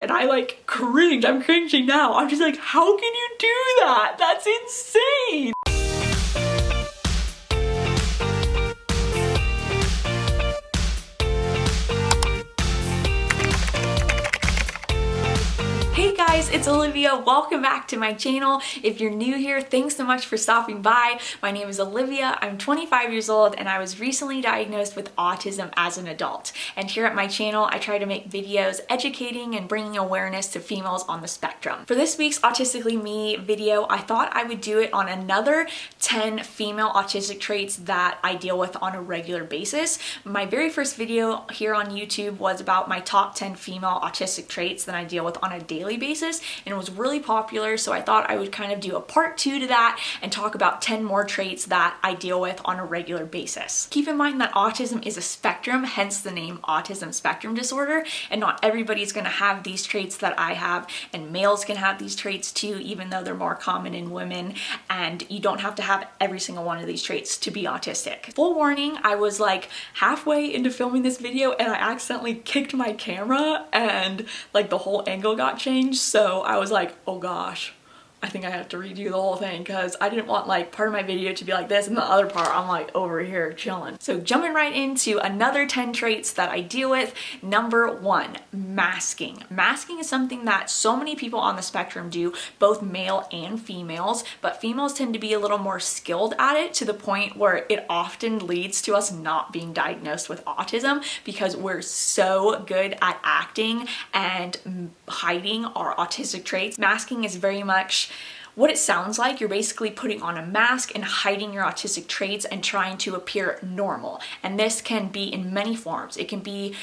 And I like cringed. I'm cringing now. I'm just like, how can you do that? That's insane. Hey guys, it's Olivia. Welcome back to my channel. If you're new here, thanks so much for stopping by. My name is Olivia. I'm 25 years old and I was recently diagnosed with autism as an adult. And here at my channel, I try to make videos educating and bringing awareness to females on the spectrum. For this week's Autistically Me video, I thought I would do it on another 10 female autistic traits that I deal with on a regular basis. My very first video here on YouTube was about my top 10 female autistic traits that I deal with on a daily basis, and it was really popular, so I thought I would kind of do a part 2 to that and talk about 10 more traits that I deal with on a regular basis. Keep in mind that autism is a spectrum, hence the name autism spectrum disorder, and not everybody's going to have these traits that I have, and males can have these traits too, even though they're more common in women, and you don't have to have every single one of these traits to be autistic. Full warning, I was like halfway into filming this video and I accidentally kicked my camera and like the whole angle got changed. So I was like, oh gosh, I think I have to redo the whole thing because I didn't want like part of my video to be like this and the other part I'm like over here chilling. So jumping right into another 10 traits that I deal with. Number 1, masking. Masking is something that so many people on the spectrum do, both male and females, but females tend to be a little more skilled at it to the point where it often leads to us not being diagnosed with autism because we're so good at acting and hiding our autistic traits. Masking is very much what it sounds like. You're basically putting on a mask and hiding your autistic traits and trying to appear normal. And this can be in many forms. It can be,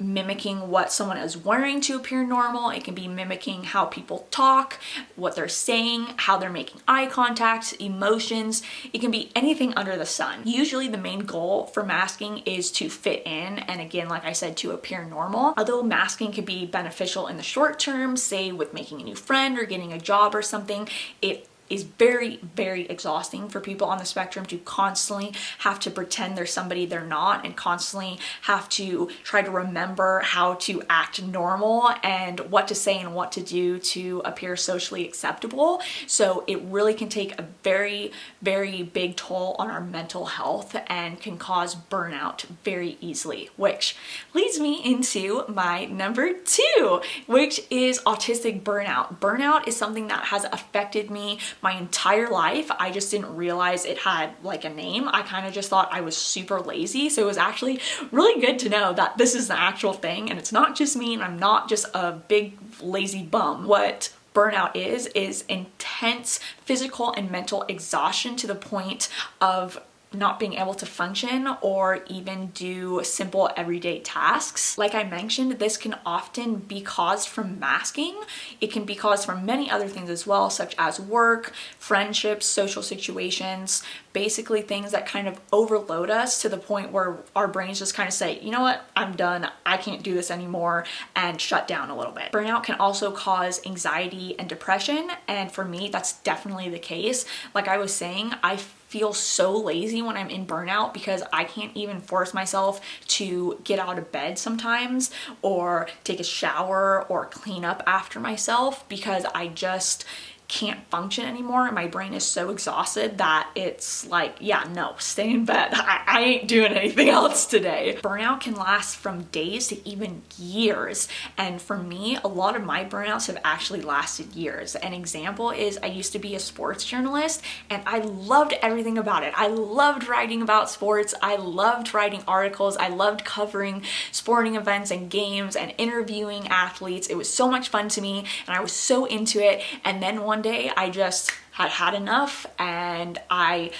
mimicking what someone is wearing to appear normal. It can be mimicking how people talk, what they're saying, how they're making eye contact, emotions. It can be anything under the sun. Usually the main goal for masking is to fit in, and again, like I said, to appear normal. Although masking can be beneficial in the short term, say with making a new friend or getting a job or something, it is very, very exhausting for people on the spectrum to constantly have to pretend they're somebody they're not and constantly have to try to remember how to act normal and what to say and what to do to appear socially acceptable. So it really can take a very, very big toll on our mental health and can cause burnout very easily, which leads me into my number 2, which is autistic burnout. Burnout is something that has affected me my entire life. I just didn't realize it had like a name. I kind of just thought I was super lazy. So it was actually really good to know that this is the actual thing and it's not just me and I'm not just a big lazy bum. What burnout is intense physical and mental exhaustion to the point of not being able to function or even do simple everyday tasks. Like I mentioned, this can often be caused from masking. It can be caused from many other things as well, such as work, friendships, social situations, basically things that kind of overload us to the point where our brains just kind of say, you know what, I'm done, I can't do this anymore, and shut down a little bit. Burnout can also cause anxiety and depression, and for me, that's definitely the case. Like I was saying, I feel so lazy when I'm in burnout because I can't even force myself to get out of bed sometimes or take a shower or clean up after myself because I just can't function anymore and my brain is so exhausted that it's like, yeah, no, stay in bed. I ain't doing anything else today. Burnout can last from days to even years, and for me, a lot of my burnouts have actually lasted years. An example is I used to be a sports journalist and I loved everything about it. I loved writing about sports. I loved writing articles. I loved covering sporting events and games and interviewing athletes. It was so much fun to me and I was so into it, and then one day I just had enough and I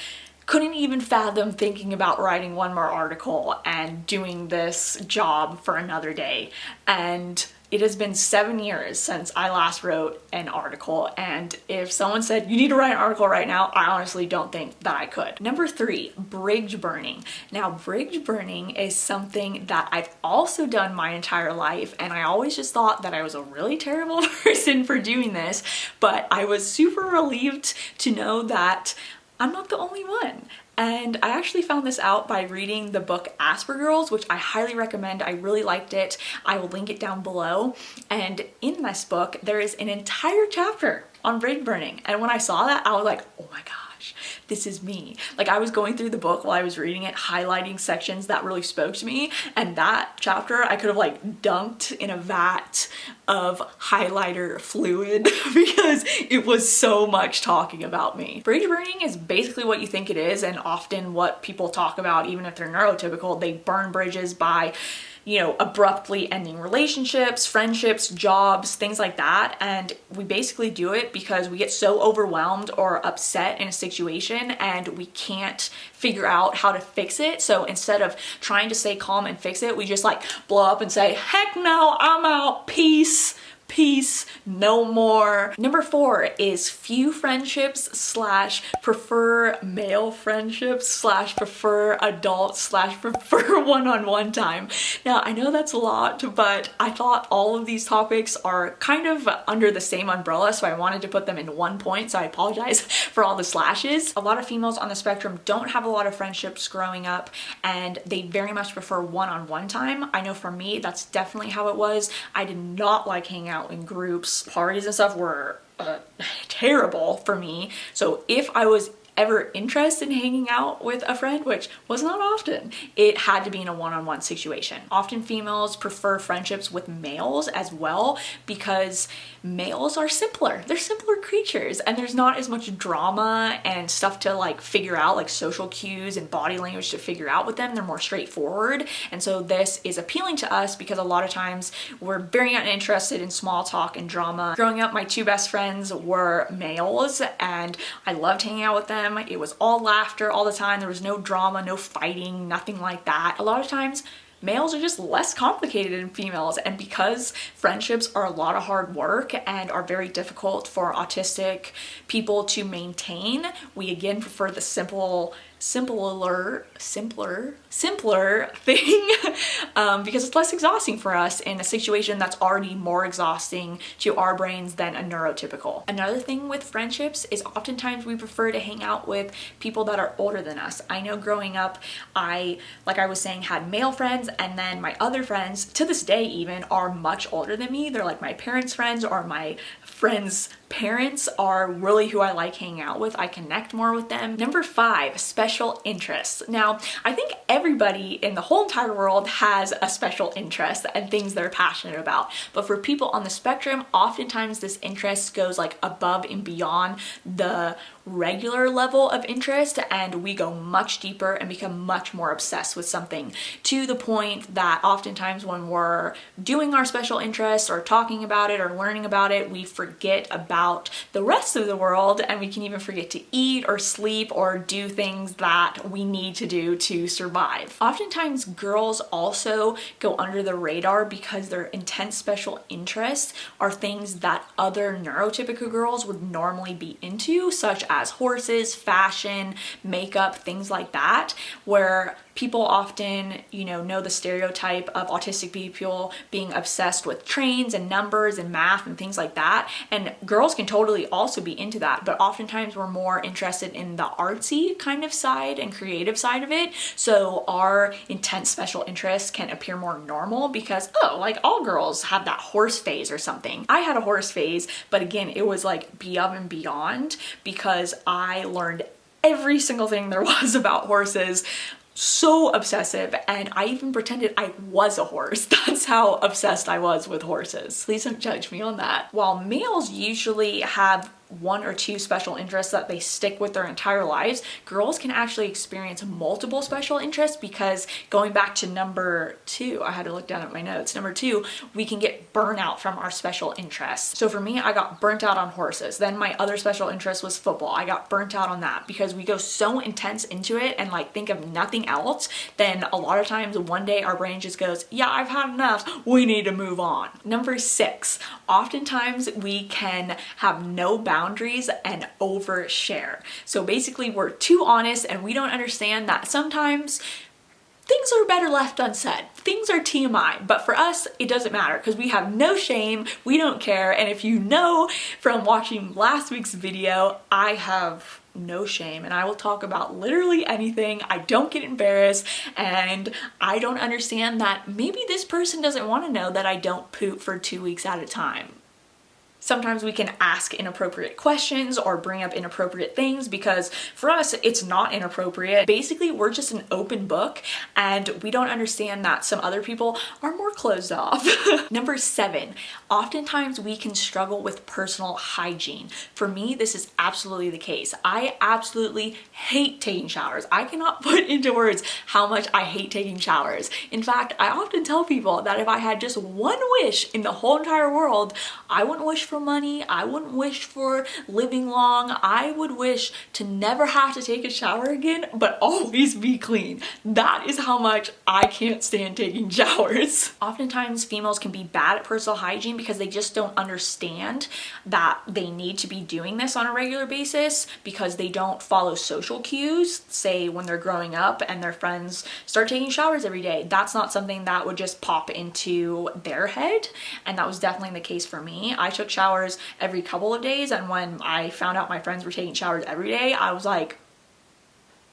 couldn't even fathom thinking about writing one more article and doing this job for another day. And it has been 7 years since I last wrote an article, and if someone said you need to write an article right now, I honestly don't think that I could. Number 3, bridge burning. Now, bridge burning is something that I've also done my entire life, and I always just thought that I was a really terrible person for doing this, but I was super relieved to know that I'm not the only one. And I actually found this out by reading the book Aspergirls, which I highly recommend. I really liked it. I will link it down below. And in this book, there is an entire chapter on bridge burning. And when I saw that, I was like, oh my gosh, this is me. Like, I was going through the book while I was reading it, highlighting sections that really spoke to me. And that chapter, I could have like dunked in a vat of highlighter fluid because it was so much talking about me. Bridge burning is basically what you think it is, and often what people talk about, even if they're neurotypical. They burn bridges by, you know, abruptly ending relationships, friendships, jobs, things like that. And we basically do it because we get so overwhelmed or upset in a situation and we can't figure out how to fix it. So instead of trying to stay calm and fix it, we just like blow up and say, heck no, I'm out, peace. Peace, no more. Number 4 is few friendships slash prefer male friendships slash prefer adult slash prefer one-on-one time. Now, I know that's a lot, but I thought all of these topics are kind of under the same umbrella, so I wanted to put them in one point, so I apologize for all the slashes. A lot of females on the spectrum don't have a lot of friendships growing up, and they very much prefer one-on-one time. I know for me, that's definitely how it was. I did not like hanging out in groups. Parties and stuff were terrible for me. So if I was ever interested in hanging out with a friend, which was not often, it had to be in a one-on-one situation. Often females prefer friendships with males as well because males are simpler. They're simpler creatures and there's not as much drama and stuff to like figure out, like social cues and body language to figure out with them. They're more straightforward. And so this is appealing to us because a lot of times we're very uninterested in small talk and drama. Growing up, my 2 best friends were males and I loved hanging out with them. It was all laughter all the time. There was no drama, no fighting, nothing like that. A lot of times males are just less complicated than females, and because friendships are a lot of hard work and are very difficult for autistic people to maintain, we again prefer the simpler thing because it's less exhausting for us in a situation that's already more exhausting to our brains than a neurotypical. Another thing with friendships is oftentimes we prefer to hang out with people that are older than us. I know growing up, like I was saying, had male friends, and then my other friends, to this day even, are much older than me. They're like my parents' friends, or my friends' parents are really who I like hanging out with. I connect more with them. Number 5, special interests. Now, I think everybody in the whole entire world has a special interest and things they're passionate about. But for people on the spectrum, oftentimes this interest goes like above and beyond the regular level of interest, and we go much deeper and become much more obsessed with something, to the point that oftentimes when we're doing our special interests or talking about it or learning about it, we forget about the rest of the world, and we can even forget to eat or sleep or do things that we need to do to survive. Oftentimes girls also go under the radar because their intense special interests are things that other neurotypical girls would normally be into, such as horses, fashion, makeup, things like that, where people often, know the stereotype of autistic people being obsessed with trains and numbers and math and things like that. And girls can totally also be into that, but oftentimes we're more interested in the artsy kind of side and creative side of it. So our intense special interests can appear more normal because, oh, like all girls have that horse phase or something. I had a horse phase, but again, it was like beyond and beyond because I learned every single thing there was about horses. So obsessive, and I even pretended I was a horse. That's how obsessed I was with horses. Please don't judge me on that. While males usually have 1 or 2 special interests that they stick with their entire lives, girls can actually experience multiple special interests because, going back to number 2, I had to look down at my notes. Number 2, we can get burnout from our special interests. So for me, I got burnt out on horses. Then my other special interest was football. I got burnt out on that because we go so intense into it and like think of nothing else. Then a lot of times one day our brain just goes, yeah, I've had enough. We need to move on. Number 6, oftentimes we can have no boundaries and overshare. So basically we're too honest and we don't understand that sometimes things are better left unsaid. Things are TMI, but for us, it doesn't matter because we have no shame, we don't care, and if you know from watching last week's video, I have no shame and I will talk about literally anything. I don't get embarrassed, and I don't understand that maybe this person doesn't want to know that I don't poop for 2 weeks at a time. Sometimes we can ask inappropriate questions or bring up inappropriate things because for us, it's not inappropriate. Basically, we're just an open book and we don't understand that some other people are more closed off. Number 7, oftentimes we can struggle with personal hygiene. For me, this is absolutely the case. I absolutely hate taking showers. I cannot put into words how much I hate taking showers. In fact, I often tell people that if I had just one wish in the whole entire world, I wouldn't wish for money, I wouldn't wish for living long, I would wish to never have to take a shower again, but always be clean. That is how much I can't stand taking showers. Oftentimes females can be bad at personal hygiene because they just don't understand that they need to be doing this on a regular basis because they don't follow social cues, say when they're growing up and their friends start taking showers every day. That's not something that would just pop into their head, and that was definitely the case for me. I took showers every couple of days, and when I found out my friends were taking showers every day, I was like,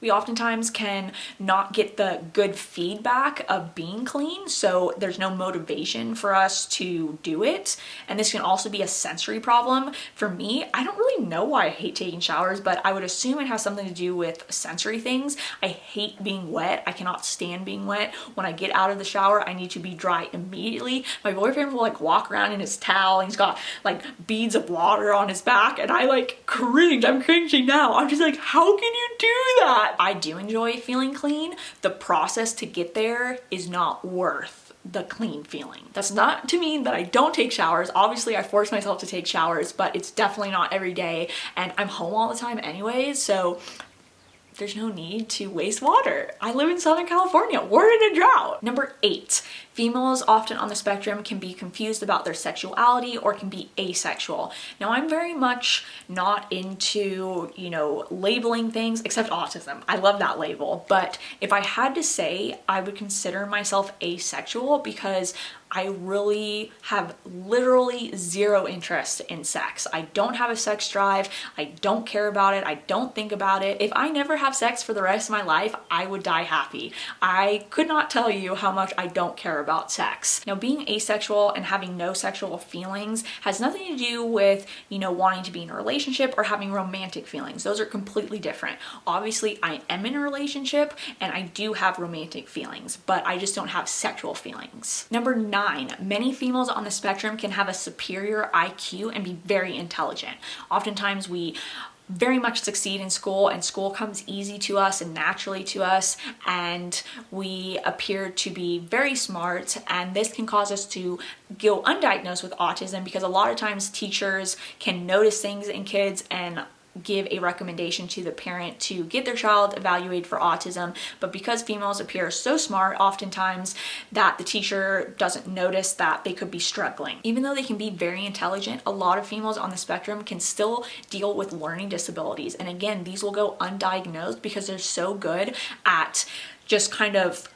we oftentimes can not get the good feedback of being clean, so there's no motivation for us to do it. And this can also be a sensory problem. For me, I don't really know why I hate taking showers, but I would assume it has something to do with sensory things. I hate being wet. I cannot stand being wet. When I get out of the shower, I need to be dry immediately. My boyfriend will like walk around in his towel and he's got like beads of water on his back, and I like cringe. I'm cringing now. I'm just like, how can you do that? I do enjoy feeling clean. The process to get there is not worth the clean feeling. That's not to mean that I don't take showers. Obviously, I force myself to take showers, but it's definitely not every day, and I'm home all the time anyways, so there's no need to waste water. I live in Southern California. We're in a drought. Number 8, females often on the spectrum can be confused about their sexuality or can be asexual. Now, I'm very much not into, labeling things except autism. I love that label. But if I had to say, I would consider myself asexual because I really have literally zero interest in sex. I don't have a sex drive. I don't care about it. I don't think about it. If I never have sex for the rest of my life, I would die happy. I could not tell you how much I don't care about sex. Now, being asexual and having no sexual feelings has nothing to do with, wanting to be in a relationship or having romantic feelings. Those are completely different. Obviously, I am in a relationship and I do have romantic feelings, but I just don't have sexual feelings. Number 9, many females on the spectrum can have a superior IQ and be very intelligent. Oftentimes we very much succeed in school, and school comes easy to us and naturally to us, and we appear to be very smart, and this can cause us to go undiagnosed with autism because a lot of times teachers can notice things in kids and give a recommendation to the parent to get their child evaluated for autism, but because females appear so smart oftentimes that the teacher doesn't notice that they could be struggling. Even though they can be very intelligent, a lot of females on the spectrum can still deal with learning disabilities, and again, these will go undiagnosed because they're so good at just kind of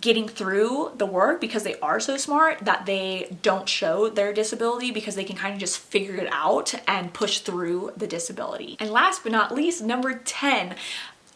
getting through the work because they are so smart that they don't show their disability because they can kind of just figure it out and push through the disability. And last but not least, number 10,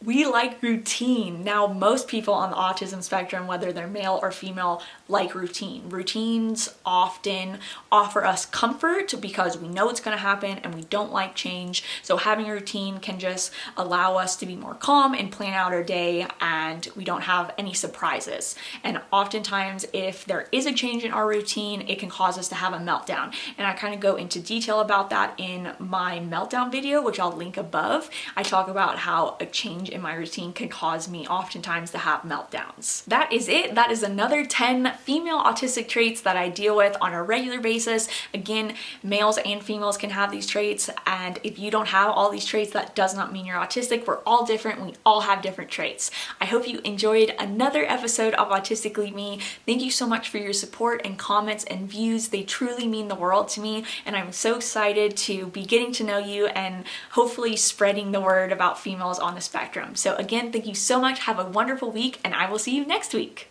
we like routine. Now, most people on the autism spectrum, whether they're male or female, like routine. Routines often offer us comfort because we know it's going to happen and we don't like change. So having a routine can just allow us to be more calm and plan out our day, and we don't have any surprises. And oftentimes, if there is a change in our routine, it can cause us to have a meltdown. And I kind of go into detail about that in my meltdown video, which I'll link above. I talk about how a change in my routine can cause me oftentimes to have meltdowns. That is it. That is another 10 female autistic traits that I deal with on a regular basis. Again, males and females can have these traits, and if you don't have all these traits, that does not mean you're autistic. We're all different. We all have different traits. I hope you enjoyed another episode of Autistically Me. Thank you so much for your support and comments and views. They truly mean the world to me, and I'm so excited to be getting to know you and hopefully spreading the word about females on the spectrum. spectrum. So again, thank you so much. Have a wonderful week, and I will see you next week.